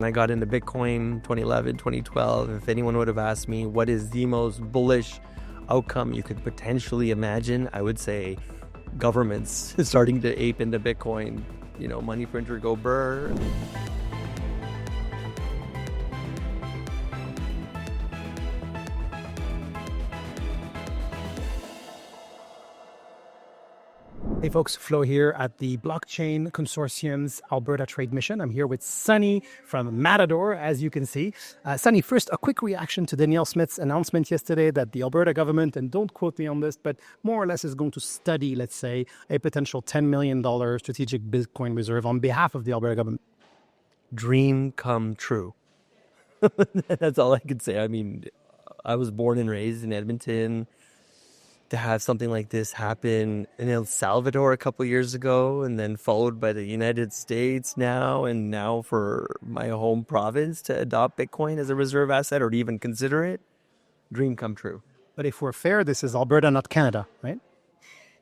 I got into Bitcoin 2011, 2012. If anyone would have asked me what is the most bullish outcome you could potentially imagine, I would say governments starting to ape into Bitcoin. You know, money printer go brr. Hey folks, Flo here at the Blockchain Consortium's Alberta Trade Mission. I'm here with Sunny from Matador, as you can see. Sunny, first, a quick reaction to Danielle Smith's announcement yesterday that the Alberta government, and don't quote me on this, but more or less is going to study, let's say, a potential $10 million strategic Bitcoin reserve on behalf of the Alberta government. Dream come true. That's all I could say. I mean, I was born and raised in Edmonton. To have something like this happen in El Salvador a couple of years ago, and then followed by the United States now, and now for my home province to adopt Bitcoin as a reserve asset or to even consider it, dream come true. But if we're fair, this is Alberta, not Canada, right?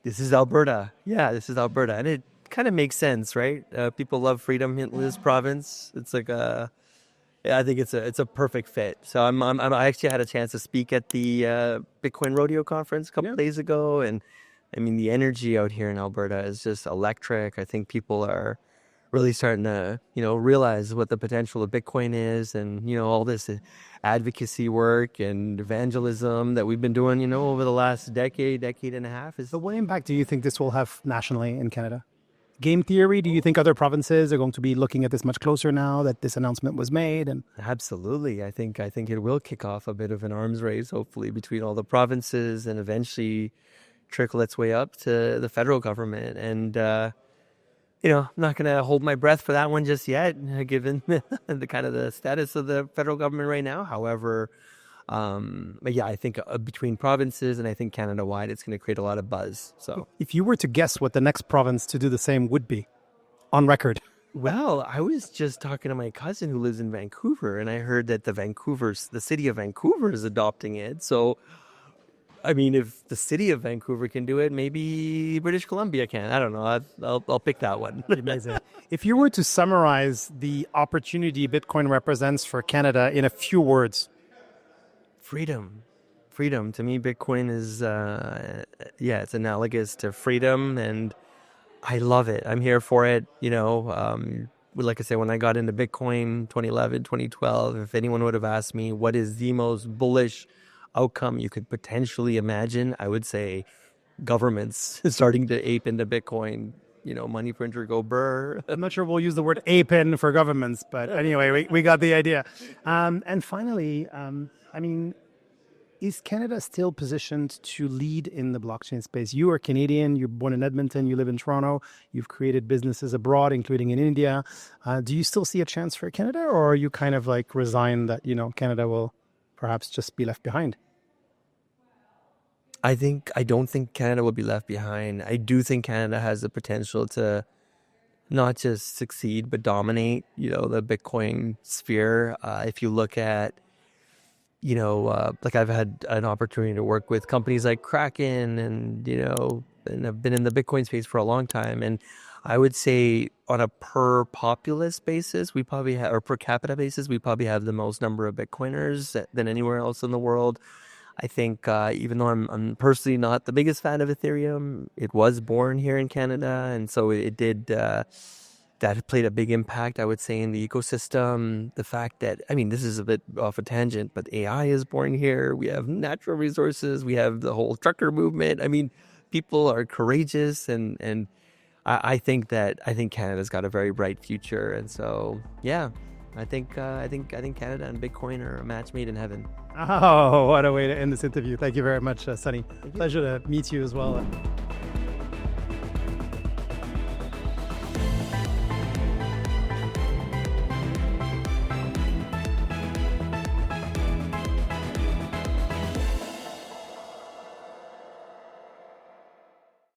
This is Alberta. Yeah, this is Alberta. And it kind of makes sense, right? People love freedom in this province. It's like I think it's a perfect fit. So I actually had a chance to speak at the Bitcoin Rodeo conference a couple days ago, and I mean the energy out here in Alberta is just electric. I think people are really starting to realize what the potential of Bitcoin is, and all this advocacy work and evangelism that we've been doing over the last decade and a half. So what impact do you think this will have nationally in Canada? Game theory, do you think other provinces are going to be looking at this much closer now that this announcement was made? And absolutely. I think it will kick off a bit of an arms race, hopefully, between all the provinces, and eventually trickle its way up to the federal government. And, I'm not going to hold my breath for that one just yet, given the kind of the status of the federal government right now. However, but yeah, I think between provinces and I think Canada-wide, it's going to create a lot of buzz. So, if you were to guess what the next province to do the same would be, on record. Well, I was just talking to my cousin who lives in Vancouver, and I heard that the city of Vancouver is adopting it. So, I mean, if the city of Vancouver can do it, maybe British Columbia can. I don't know. I'll pick that one. Amazing. If you were to summarize the opportunity Bitcoin represents for Canada in a few words. Freedom. To me, Bitcoin is, it's analogous to freedom, and I love it. I'm here for it. Like I said, when I got into Bitcoin 2011, 2012, if anyone would have asked me what is the most bullish outcome you could potentially imagine, I would say governments starting to ape into Bitcoin. Money printer go brr. I'm not sure we'll use the word ape in for governments, but anyway, we got the idea. And finally, is Canada still positioned to lead in the blockchain space? You are Canadian, you're born in Edmonton, you live in Toronto, you've created businesses abroad, including in India. Do you still see a chance for Canada, or are you kind of like resigned that, Canada will perhaps just be left behind? I don't think Canada will be left behind. I do think Canada has the potential to not just succeed, but dominate, the Bitcoin sphere. If you look at, like I've had an opportunity to work with companies like Kraken and I've been in the Bitcoin space for a long time. And I would say on a per populace basis, we probably have, or per capita basis, we probably have the most number of Bitcoiners than anywhere else in the world. I think even though I'm personally not the biggest fan of Ethereum, it was born here in Canada. And so it did, that played a big impact, I would say, in the ecosystem. The fact that, this is a bit off a tangent, but AI is born here. We have natural resources. We have the whole trucker movement. People are courageous, and I think Canada's got a very bright future. And so, yeah. I think Canada and Bitcoin are a match made in heaven. Oh, what a way to end this interview. Thank you very much, Sunny. Pleasure to meet you as well.